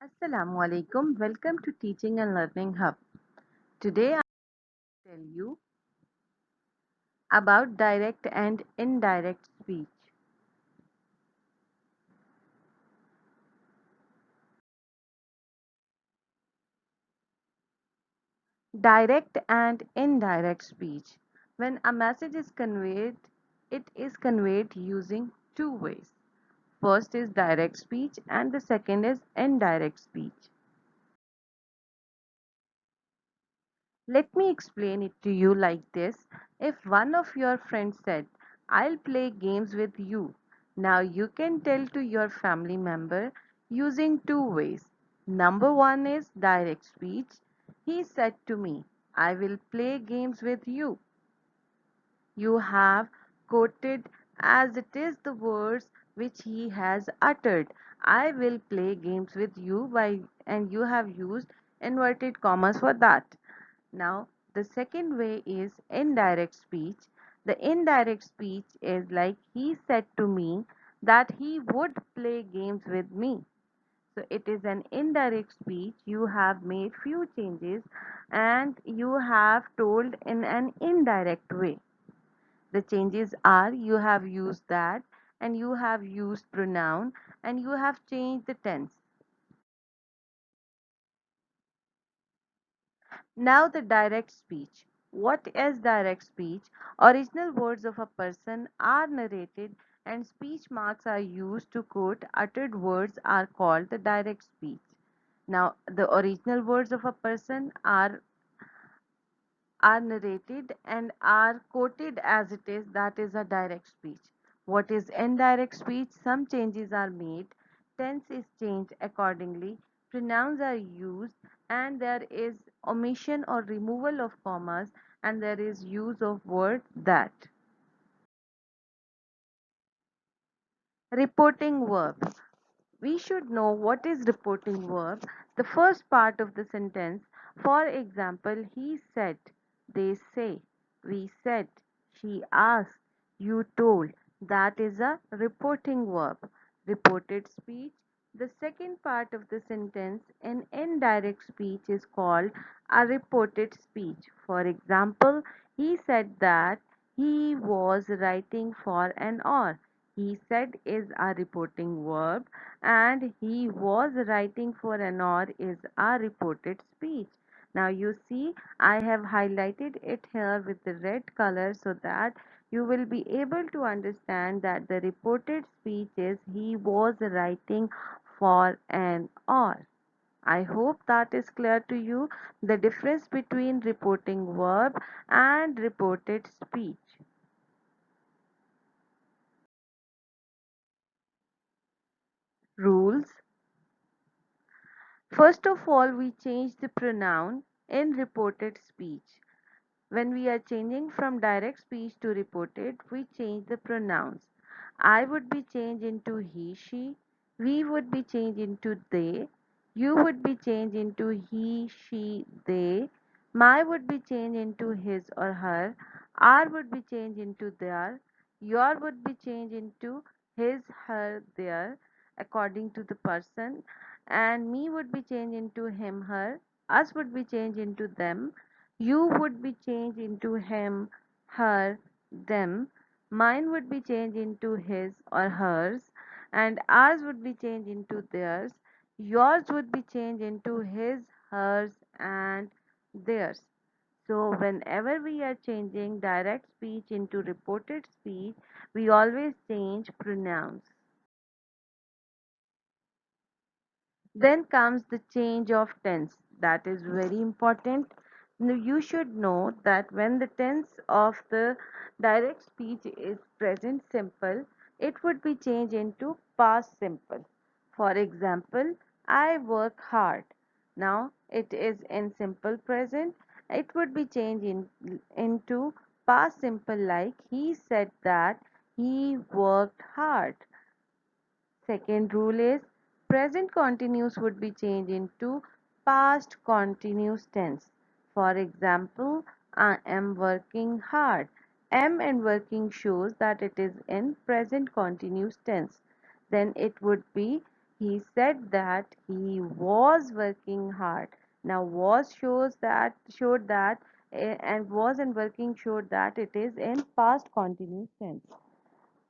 Assalamu alaikum. Welcome to Teaching and Learning Hub. Today I will tell you about direct and indirect speech. Direct and indirect speech. When a message is conveyed, it is conveyed using two ways. First is direct speech and the second is indirect speech. Let me explain it to you like this. If one of your friends said, I'll play games with you, now you can tell to your family member using two ways. Number one is direct speech. He said to me, I will play games with you. You have quoted as it is the words which he has uttered. I will play games with you and you have used inverted commas for that. Now, the second way is indirect speech. The indirect speech is like he said to me that he would play games with me. So it is an indirect speech. You have made few changes and you have told in an indirect way. The changes are you have used that and you have used pronoun and you have changed the tense. Now the direct speech. What is direct speech? Original words of a person are narrated and speech marks are used to quote uttered words are called the direct speech. Now the original words of a person are narrated and are quoted as it is, that is a direct speech. What is indirect speech? Some changes are made, tense is changed accordingly, pronouns are used, and there is omission or removal of commas, and there is use of word that. Reporting verb. We should know what is reporting verb. The first part of the sentence, for example, he said, they say, we said, she asked, you told. That is a reporting verb. Reported speech. The second part of the sentence in indirect speech is called a reported speech. For example, he said that he was writing for an hour. He said is a reporting verb and he was writing for an hour is a reported speech. Now you see I have highlighted it here with the red color so that you will be able to understand that the reported speech is he was writing for an hour. I hope that is clear to you, the difference between reporting verb and reported speech. Rules. First of all, we change the pronoun in reported speech. When we are changing from direct speech to reported, we change the pronouns. I would be changed into he, she. We would be changed into they. You would be changed into he, she, they. My would be changed into his or her. Our would be changed into their. Your would be changed into his, her, their, according to the person. And me would be changed into him, her. Us would be changed into them. You would be changed into him, her, them. Mine would be changed into his or hers. And ours would be changed into theirs. Yours would be changed into his, hers, and theirs. So, whenever we are changing direct speech into reported speech, we always change pronouns. Then comes the change of tense. That is very important. Now, you should know that when the tense of the direct speech is present simple, it would be changed into past simple. For example, I work hard. Now it is in simple present. It would be changed into past simple like he said that he worked hard. Second rule is present continuous would be changed into past continuous tense. For example, I am working hard. Am and working shows that it is in present continuous tense. Then it would be He said that he was working hard. Now was showed that and was and working showed that it is in past continuous tense.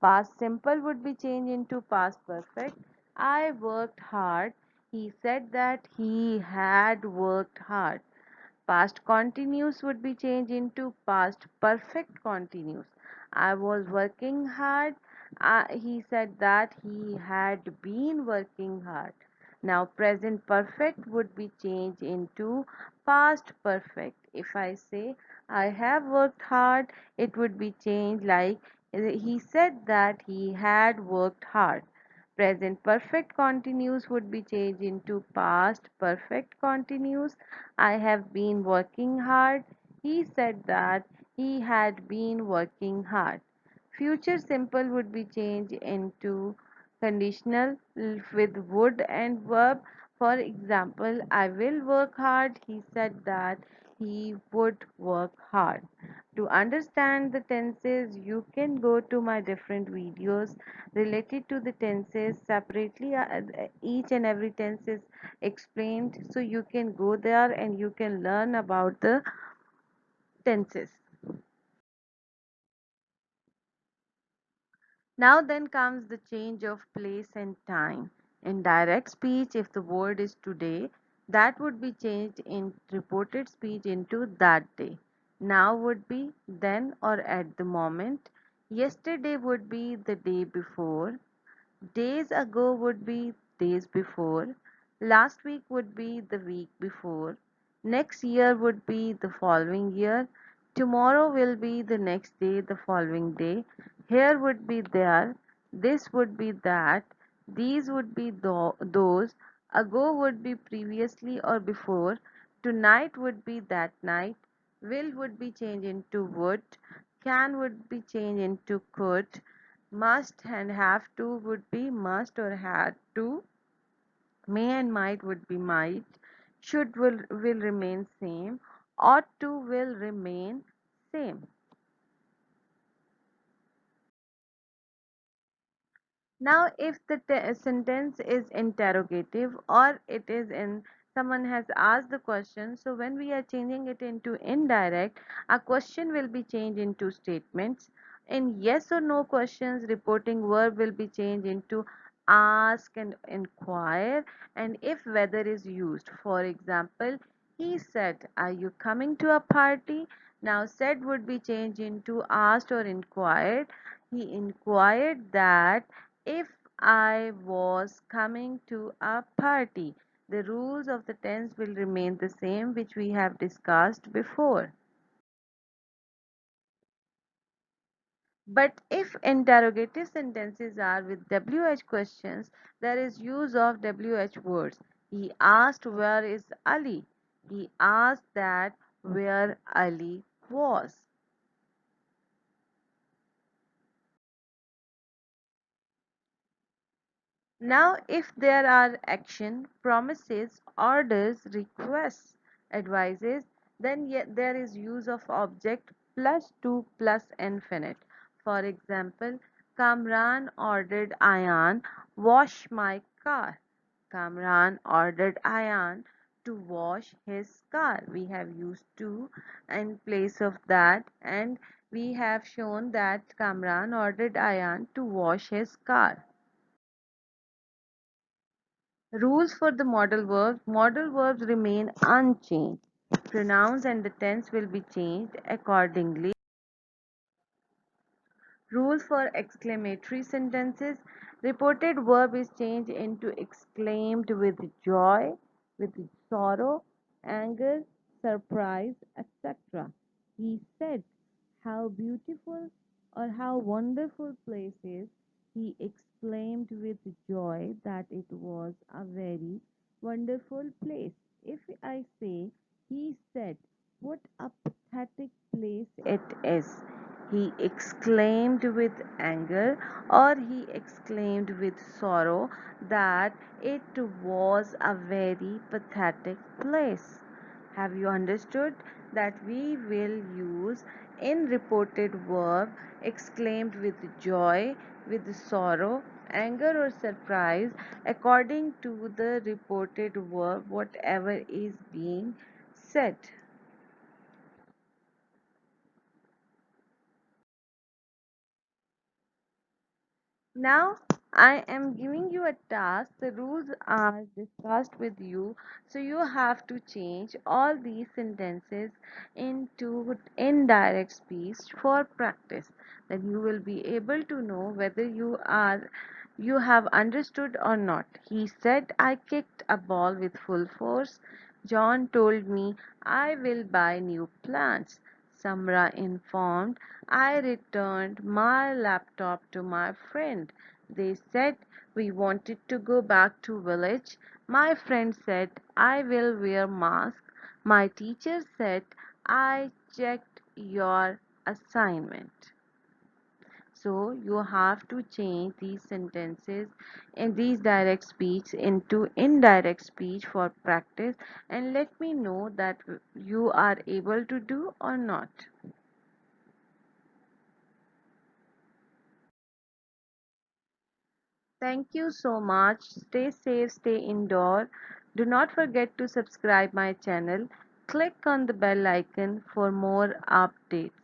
Past simple would be changed into past perfect. I worked hard. He said that he had worked hard. Past continuous would be changed into past perfect continuous. I was working hard. He said that he had been working hard. Now, present perfect would be changed into past perfect. If I say I have worked hard, it would be changed like he said that he had worked hard. Present perfect continuous would be changed into past perfect continuous. I have been working hard. He said that he had been working hard. Future simple would be changed into conditional with would and verb. For example, I will work hard. He said that he would work hard. To understand the tenses, you can go to my different videos related to the tenses separately. Each and every tense is explained, so you can go there and you can learn about the tenses. Now then comes the change of place and time. In direct speech, if the word is today, that would be changed in reported speech into that day. Now would be then or at the moment. Yesterday would be the day before. Days ago would be days before. Last week would be the week before. Next year would be the following year. Tomorrow will be the next day, the following day. Here would be there. This would be that. These would be those. Ago would be previously or before. Tonight would be that night. Will would be changed into would. Can would be changed into could. Must and have to would be must or had to. May and might would be might. Should will remain same. Ought to will remain same. Now, if the sentence is interrogative or it is in someone has asked the question, so when we are changing it into indirect, a question will be changed into statements. In yes or no questions, reporting verb will be changed into ask and inquire, and if whether is used. For example, he said, "Are you coming to a party?" Now, said would be changed into asked or inquired. He inquired that if I was coming to a party. The rules of the tense will remain the same, which we have discussed before. But if interrogative sentences are with WH questions, there is use of WH words. He asked, "Where is Ali?" He asked that where Ali was. Now, if there are action, promises, orders, requests, advices, then yet there is use of object plus to plus infinite. For example, Kamran ordered Ayan wash my car. Kamran ordered Ayan to wash his car. We have used to in place of that, and we have shown that Kamran ordered Ayan to wash his car. Rules for the modal verbs. Modal verbs remain unchanged. Pronouns and the tense will be changed accordingly. Rules for exclamatory sentences. Reported verb is changed into exclaimed with joy, with sorrow, anger, surprise, etc. He said, "How beautiful or how wonderful place is." He exclaimed with joy that it was a very wonderful place. If I say, he said, "What a pathetic place it is." He exclaimed with anger or he exclaimed with sorrow that it was a very pathetic place. Have you understood that we will use in reported verb exclaimed with joy, with sorrow, anger or surprise according to the reported verb, whatever is being said. Now, I am giving you a task. The rules are discussed with you, so you have to change all these sentences into indirect speech for practice. Then you will be able to know whether you have understood or not. He said, I kicked a ball with full force. John told me I will buy new plants. Samra informed, I returned my laptop to my friend. They said we wanted to go back to village. My friend said I will wear mask. My teacher said I checked your assignment. So you have to change these sentences and these direct speech into indirect speech for practice, and let me know that you are able to do or not. Thank you so much. Stay safe, stay indoor. Do not forget to subscribe my channel. Click on the bell icon for more updates.